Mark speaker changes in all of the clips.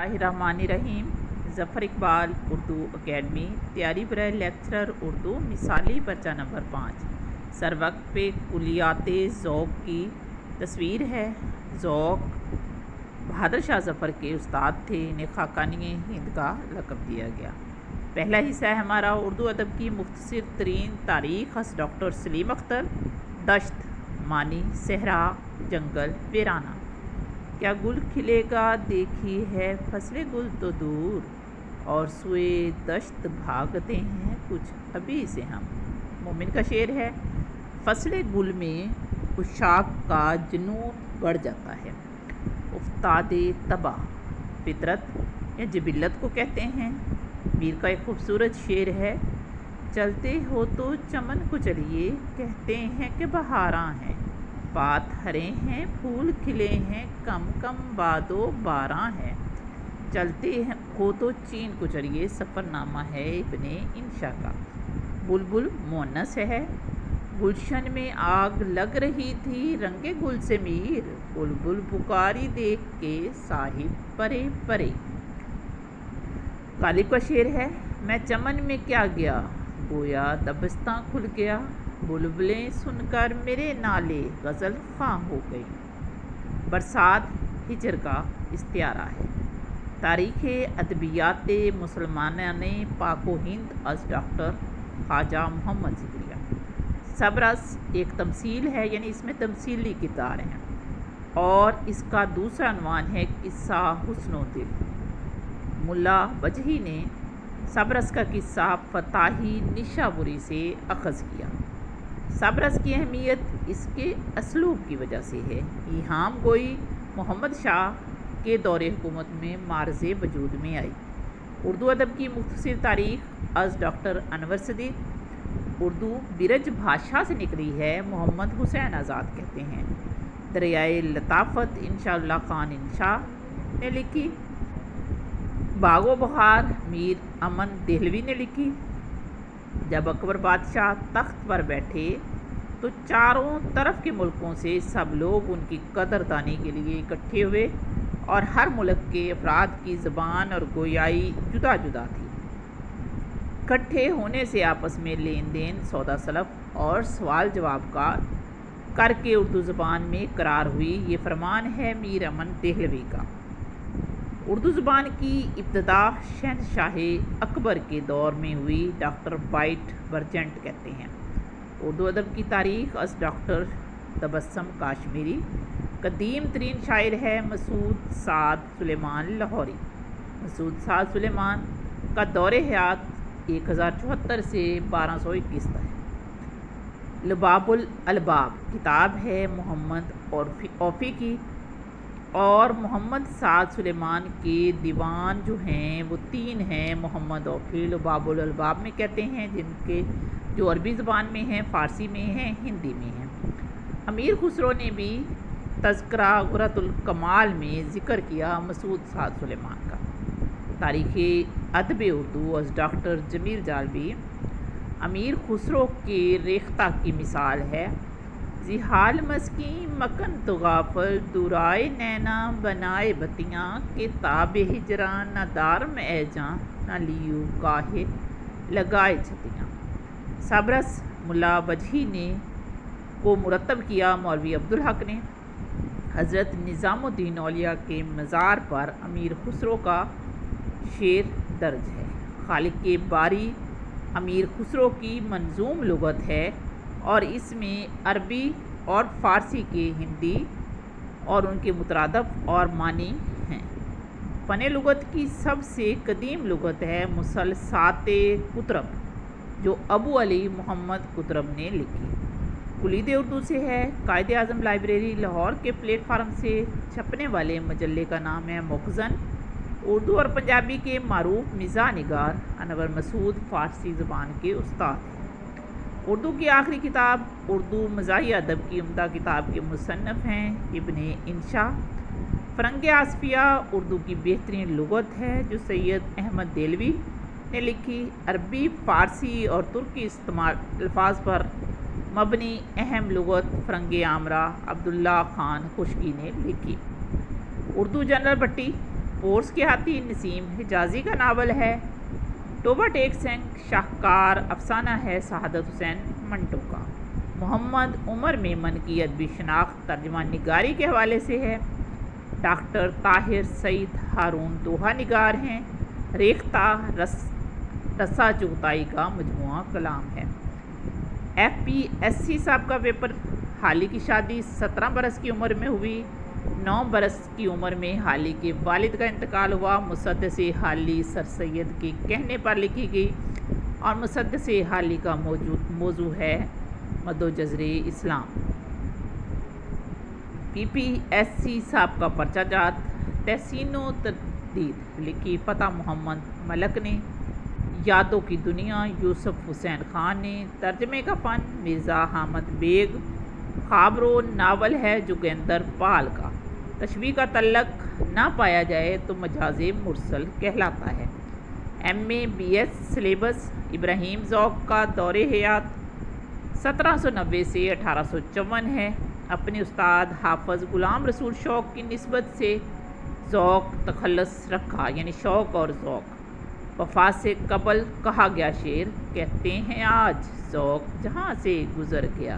Speaker 1: बिस्मिल्लाहिर्रहमानिर्रहीम। ज़फ़र इकबाल उर्दू अकेडमी तैयारी बरए लेक्चरर उर्दू मिसाली पर्चा नंबर 5। सर वक्त पे कुलियाते ज़ौक़ की तस्वीर है। ज़ौक़ बहादुर शाह ज़फ़र के उस्ताद थे, इन्हें ख़ाक़ानी हिंद का लक़ब दिया गया। पहला हिस्सा है हमारा उर्दू अदब की मुख्तसर तरीन तारीख़ हस डॉक्टर सलीम अख्तर। दश्त मानी सहरा जंगल वीराना। क्या गुल खिलेगा देखी है फसले गुल तो दूर, और सुए दश्त भागते हैं कुछ अभी से हम। मोमिन का शेर है। फसले गुल में उशाक का जुनून बढ़ जाता है। उफ्तादे तबा फितरत या जिबिल्लत को कहते हैं। मीर का एक खूबसूरत शेर है। चलते हो तो चमन को चलिए, कहते हैं कि बहारां हैं, पात हरे हैं फूल खिले हैं, कम कम बादो बारां है। चलते हो तो चीन को चलिए सफ़रनामा है इब्ने इंशा का। बुलबुल मुअन्नस है। गुलशन में आग लग रही थी रंगे गुल से मीर, बुलबुल पुकारी देख के साहिब परे परे। गालिब का शेर है। मैं चमन में क्या गया, गोया दबस्तां खुल गया, बुलबुलें सुनकर मेरे नाले गज़ल ख़्वां हो गई। बरसात हिजर का इस्तियारा है। तारीख़ अदबियात मुसलमानाने पाको हिंद अज़ डॉक्टर ख्वाजा मोहम्मद ज़िक्रिया। सबरस एक तमसील है, यानी इसमें तमसीली किरदार हैं, और इसका दूसरा अनवान है किस्सा हुस्नो दिल। मुल्ला वजही ने सबरस का किस्सा फताही निशापुरी से अखज़ किया। सबरस की अहमियत इसके असलूब की वजह से है। इहाम गोई मोहम्मद शाह के दौरे हुकूमत में मार्ज़े वजूद में आई। उर्दू अदब की मुख्तसर तारीख़ अज़ डॉक्टर अनवर सदीक़। उर्दू बिरज भाषा से निकली है, मोहम्मद हुसैन आज़ाद कहते हैं। दरियाए लताफ़त इंशाअल्लाह खान इंशा ने लिखी। बागो बहार मीर अमन देहलवी ने लिखी। जब अकबर बादशाह तख्त पर बैठे तो चारों तरफ के मुल्कों से सब लोग उनकी कदरदानी के लिए इकट्ठे हुए, और हर मुल्क के अफराद की ज़बान और गोयाई जुदा जुदा थी। इकट्ठे होने से आपस में लेन देन सौदा सलफ़ और सवाल जवाब का करके उर्दू ज़बान में करार हुई। ये फरमान है मीर अमन देहलवी का। उर्दू ज़बान की इब्तदा शहनशाह अकबर के दौर में हुई, डॉक्टर बाइट बर्जेंट कहते हैं। उर्दू अदब की तारीख़ अज़ डॉक्टर तबस्सम काश्मीरी। कदीम तरीन शायर है मसूद साद सुलेमान लाहौरी। मसूद साद सुलेमान का दौरे हयात 1074 से 1221 तक है। लुबाबुल अलबाब किताब है मोहम्मद औफ़ी की, और मोहम्मद साद सुलेमान के दीवान जो हैं वो 3 हैं। मोहम्मद औफ़ी लुबाबुल अलबाब में कहते हैं, जिनके जो अरबी ज़बान में हैं, फ़ारसी में हैं, हिंदी में हैं। अमीर खुसरो ने भी तज़किरा गुरतुल कमाल में ज़िक्र किया मसूद साद सुलेमान का। तारीख़ अदब उर्दू अज़ डॉक्टर जमील जालबी। अमीर खुसरो के रेख्ता की मिसाल है। जिहाल मस्की मकन तो गाफल दुराए नैना बनाए बतियाँ, के ताब हिजरान न दारम ऐजां न लियू काहे लगाए छतियाँ। सबरस मुल्ला वजही ने को मुरतब किया मौलवी अब्दुल हक ने। हज़रत निज़ामुद्दीन औलिया के मज़ार पर अमीर खुसरो का शेर दर्ज है। खालिक के बारी अमीर खुसरो की मंजूम लुगत है, और इसमें अरबी और फ़ारसी के हिंदी और उनके मुतरादफ़ और मानी हैं। फ़ने लुगत की सबसे कदीम लुगत है मुसलसाते कुतरब, जो अबू अली मोहम्मद कुतरब ने लिखी। कुलीद उर्दू से है। कायदे आज़म लाइब्रेरी लाहौर के प्लेटफार्म से छपने वाले मजल्ले का नाम है मुखज़न। उर्दू और पंजाबी के मारूफ मिज़ाह निगार अनवर मसूद फ़ारसी ज़बान के उस्ताद हैं। उर्दू की आखिरी किताब उर्दू मज़ाही अदब की उम्दा किताब के मुसन्नफ़ हैं इब्ने इंशा। फ़रंग आसफ़िया उर्दू की बेहतरीन लुगत है, जो सैयद अहमद देलवी ने लिखी। अरबी फ़ारसी और तुर्की इस्तेमाल अल्फाज पर मबनी अहम लुगत फ़रंग आमरा अब्दुल्ला खान खुशकी ने लिखी। उर्दू जनरल भट्टी پورس کے ہاتھی نسیم حجازی کا ناول ہے۔ ٹوبہ ٹیک سنگھ شاہکار افسانہ ہے سعادت حسین منٹو کا۔ محمد عمر میمن کی ادبی شناخت ترجمہ نگاری کے حوالے سے ہے۔ ڈاکٹر طاہر سعید ہارون دوحہ نگار ہیں۔ ریختہ رسا چغتائی کا مجموعہ کلام ہے۔ FPSC صاحب کا پیپر، حالی کی شادی 17 برس کی عمر میں ہوئی۔ 9 برس کی عمر میں حالی کے والد کا انتقال ہوا۔ مسدس حالی سر سید کے کہنے پر لکھی گئی اور مسدس حالی کا موضوع ہے مد و جزر اسلام۔ PPSC صاحب کا پرچہ جات، تحسین و تردید لکھی فتح محمد ملک نے۔ یادوں کی دنیا یوسف حسین خان نے۔ ترجمے کا فن مرزا حامد بیگ۔ خابرو ناول ہے جوگیندر پال کا۔ تشبیہ کا تعلق نہ پایا جائے تو مجاز مرسل کہلاتا ہے۔ MA BS سلیبس، ابراہیم ذوق کا دور حیات 1790 سے 1854 ہے۔ اپنے استاد حافظ غلام رسول شوق کی نسبت سے ذوق تخلص رکھا، یعنی شوق اور ذوق۔ وفات سے قبل کہا گیا شعر، کہتے ہیں آج ذوق جہاں سے گزر گیا،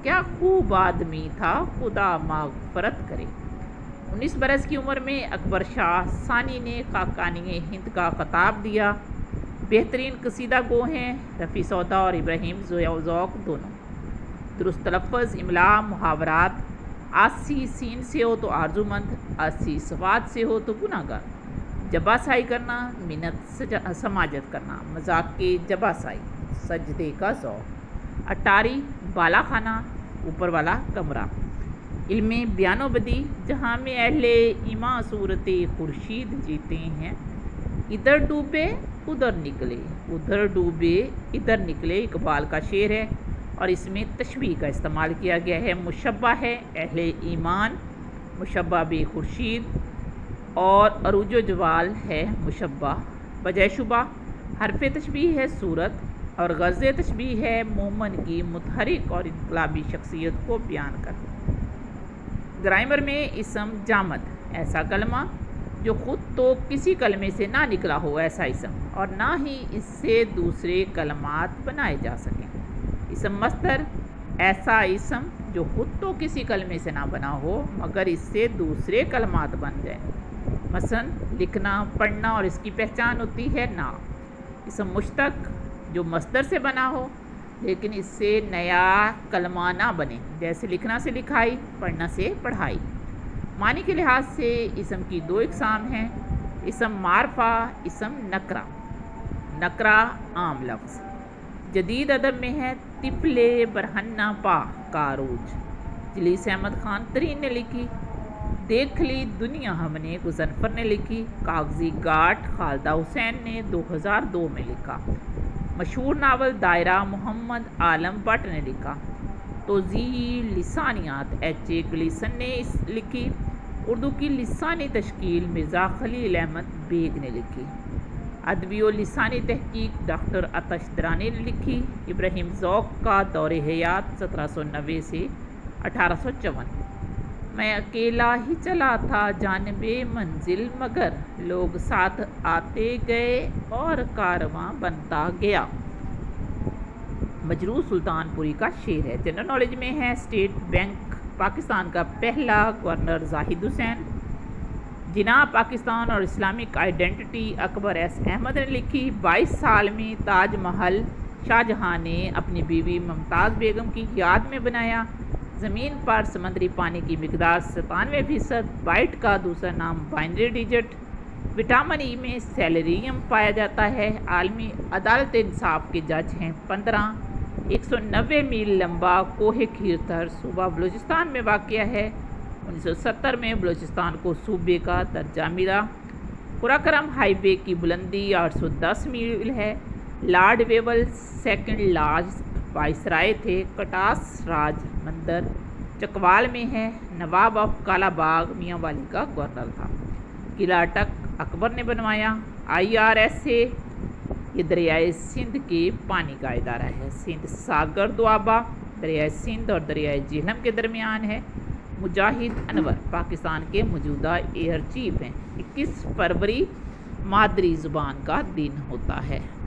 Speaker 1: کیا خوب آدمی تھا خدا مغفرت کرے۔ 19 برس کی عمر میں اکبر شاہ ثانی نے خاقانی ہند کا خطاب دیا۔ بہترین قصیدہ گو ہیں رفیع سودا اور ابراہیم ذوق دونوں۔ درست تلفظ، املا، محاورات، آسی سین سے ہو تو آرزو مند، آسی سواد سے ہو تو گناہ گار۔ جبا سائی کرنا، منت سماجت کرنا، مذاق کے جبا سائی، سجدے کا ذوق۔ اٹاری، بالا خانہ، اوپر والا کمرہ۔ علم بیان و بدی، جہاں میں اہل ایمان صورت خورشید جیتے ہیں۔ ادھر ڈوبے ادھر نکلے، ادھر ڈوبے ادھر نکلے اقبال کا شعر ہے اور اس میں تشبیہ کا استعمال کیا گیا ہے۔ مشبہ ہے اہل ایمان، مشبہ بے خورشید، اور عروج و جوال ہے مشبہ بجائے شبہ۔ حرف تشبیہ ہے صورت اور غرض تشبیہ ہے مومن کی متحرک اور انقلابی شخصیت کو بیان کرنا۔ گرامر میں اسم جامد، ایسا کلمہ جو خود تو کسی کلمے سے نہ نکلا ہو، ایسا اسم، اور نہ ہی اس سے دوسرے کلمات بنائے جا سکیں۔ اسم مصدر، ایسا اسم جو خود تو کسی کلمے سے نہ بنا ہو مگر اس سے دوسرے کلمات بن جائیں۔ مثلا لکھنا، پڑھنا، اور اس کی پہچان ہوتی ہے نا۔ اسم مشتق، جو مصدر سے بنا ہو لیکن اس سے نیا کلمہ نہ بنے، جیسے لکھنا سے لکھائی، پڑھنا سے پڑھائی۔ معنی کے لحاظ سے اسم کی 2 اقسام ہیں، اسم معرفہ، اسم نکرہ۔ نکرہ عام لفظ جدید ادب میں ہے طفل برہنہ پا کا عروج، جلیس احمد خان ترین نے لکھی۔ دیکھ لی دنیا ہم نے غضنفر نے لکھی۔ کاغذی گاٹھ خالدہ حسین نے 2002 میں لکھا۔ مشہور ناول دائرہ محمد عالم بٹ نے لکھا۔ توضیح لسانیات HA گلیسن نے لکھی۔ اردو کی لسانی تشکیل مرزا خلیل احمد بیگ نے لکھی۔ ادبی و لسانی تحقیق ڈاکٹر آتش درانی نے لکھی۔ ابراہیم ذوق کا دور حیات 1790 سے 1854۔ میں اکیلا ہی چلا تھا جانب منزل مگر لوگ ساتھ آتے گئے اور کارواں بنتا گیا۔ مجروح سلطان پوری کا شعر ہے۔ جنرل نالج میں ہے اسٹیٹ بینک پاکستان کا پہلا گورنر زاہد حسین۔ جناح پاکستان اور اسلامک آئیڈینٹی اکبر ایس احمد نے لکھی۔ 22 سال میں تاج محل شاہ جہاں نے اپنی بیوی ممتاز بیگم کی یاد میں بنایا۔ زمین پر سمندری پانی کی مقدار 97%، بائٹ کا دوسرا نام بائنری ڈیجٹ۔ وٹامن ای میں سیلیریم پایا جاتا ہے۔ عالمی عدالت انصاف کے جج ہیں 15۔ 190 میل لمبا کوہ کھیرتھر صوبہ بلوچستان میں واقع ہے۔ 1970 میں بلوچستان کو صوبے کا درجہ ملا۔ قراقرم ہائی وے کی بلندی 810 میل ہے۔ لارڈ ویول سیکنڈ لارج وائسرائے تھے۔ کٹاس راج مندر چکوال میں ہے۔ نواب آف کالا باغ میاں والی کا گورنر تھا۔ قلعہ اٹک اکبر نے بنوایا۔ IRSA یہ دریائے سندھ کے پانی کا ادارہ ہے۔ سندھ ساگر دوآبہ دریائے سندھ اور دریائے جہلم کے درمیان ہے۔ مجاہد انور پاکستان کے موجودہ ایئر چیف ہیں۔ 21 फरवरी मादरी ज़ुबान का दिन होता है।